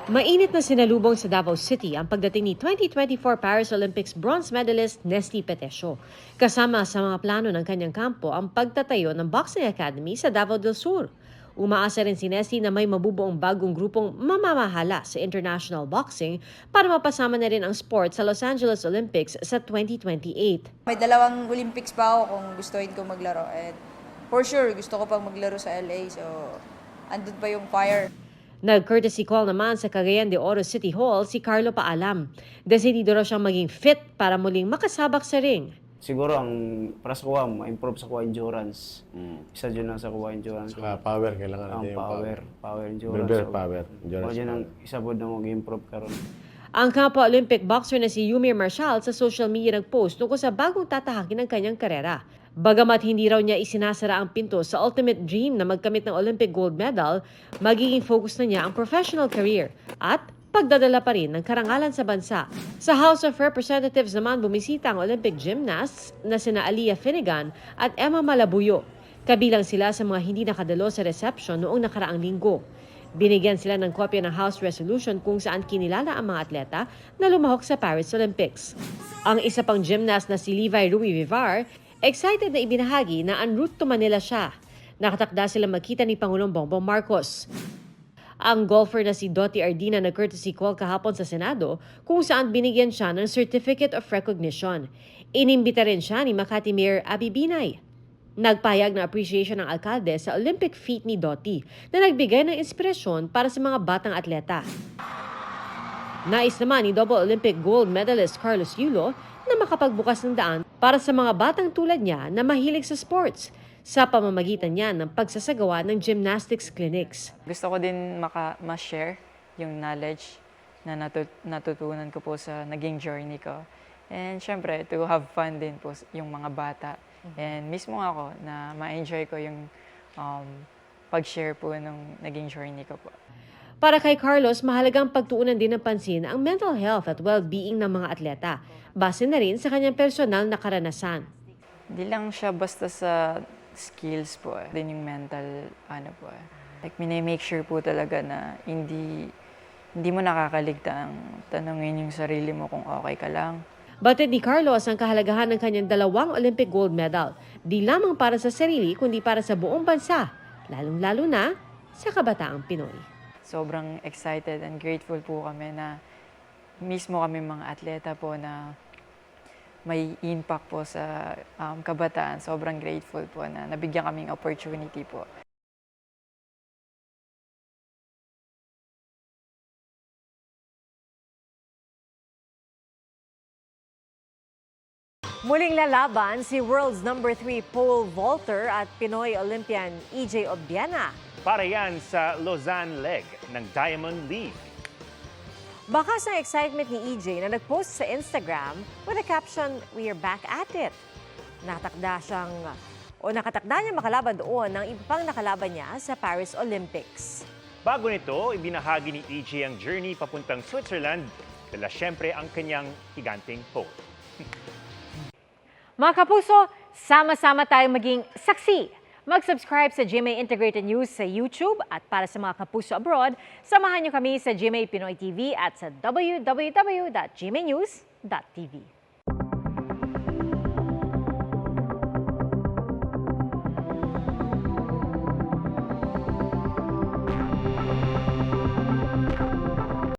Mainit na sinalubong sa Davao City ang pagdating ni 2024 Paris Olympics bronze medalist Nesty Petesio. Kasama sa mga plano ng kanyang kampo ang pagtatayo ng Boxing Academy sa Davao del Sur. Umaasa rin si Nesty na may mabubuong bagong grupong mamamahala sa international boxing para mapasama na rin ang sport sa Los Angeles Olympics sa 2028. May dalawang Olympics pa ako kung gustuin ko maglaro. And for sure, gusto ko pang maglaro sa LA. So, andun pa yung fire. Nag-courtesy call naman sa Cagayan de Oro City Hall si Carlo Paalam. Desidido raw siyang maging fit para muling makasabak sa ring. Siguro ang para sa kuha, ma-improve sa kuha endurance. Isa dyan na sa kuha endurance. Saka power, kailangan Ang natin yung power endurance. Very power. O dyan ang isa po na mag-improve karon. Ang kapwa Olympic boxer na si Yumir Marshall sa social media nag-post tungkol sa bagong tatahakin ng kanyang karera. Bagamat hindi raw niya isinasara ang pinto sa ultimate dream na magkamit ng Olympic gold medal, magiging focus na niya ang professional career at pagdadala pa rin ng karangalan sa bansa. Sa House of Representatives naman bumisita ang Olympic gymnasts na sina Aliyah Finnegan at Emma Malabuyo. Kabilang sila sa mga hindi nakadalo sa reception noong nakaraang linggo. Binigyan sila ng kopya ng House Resolution kung saan kinilala ang mga atleta na lumahok sa Paris Olympics. Ang isa pang gymnast na si Levi Rui Vivar, excited na ibinahagi na en route to Manila siya. Nakatakda sila magkita ni Pangulong Bongbong Marcos. Ang golfer na si Dottie Ardina nag-courtesy call kahapon sa Senado kung saan binigyan siya ng Certificate of Recognition. Inimbita rin siya ni Makati Mayor Abby Binay. Nagpahayag na appreciation ng alkalde sa Olympic feat ni Dottie na nagbigay ng inspirasyon para sa mga batang atleta. Nais naman ni double Olympic gold medalist Carlos Yulo na makapagbukas ng daan para sa mga batang tulad niya na mahilig sa sports sa pamamagitan niya ng pagsasagawa ng gymnastics clinics. Gusto ko din ma-share yung knowledge na natutunan ko po sa naging journey ko. And syempre, to have fun din po yung mga bata. And mismo ako na ma-enjoy ko yung pag-share po ng naging journey ko po. Para kay Carlos, mahalagang pagtuunan din ng pansin ang mental health at well-being ng mga atleta, base na rin sa kanyang personal na karanasan. Hindi lang siya basta sa skills po, din yung mental, Like, minimake sure po talaga na hindi mo nakakaligtaang tanungin yung sarili mo kung okay ka lang. Batid ni Carlos ang kahalagahan ng kanyang 2 Olympic gold medal, di lamang para sa sarili kundi para sa buong bansa, lalong-lalo na sa kabataang Pinoy. Sobrang excited and grateful po kami na mismo kami mga atleta po na may impact po sa kabataan. Sobrang grateful po na nabigyan kaming opportunity po. Muling lalaban si world's number 3 pole vaulter at Pinoy Olympian EJ Obiena. Para yan sa Lausanne leg ng Diamond League. Bakas ng excitement ni EJ na nag-post sa Instagram with a caption, "We are back at it." Nakatakda niya makalaban doon ng iba pang nakalaban niya sa Paris Olympics. Bago nito, ibinahagi ni EJ ang journey papuntang Switzerland, dala siyempre ang kanyang higanting pole. Mga kapuso, sama-sama tayong maging saksi. Mag-subscribe sa GMA Integrated News sa YouTube at para sa mga kapuso abroad, samahan niyo kami sa GMA Pinoy TV at sa www.gmanews.tv.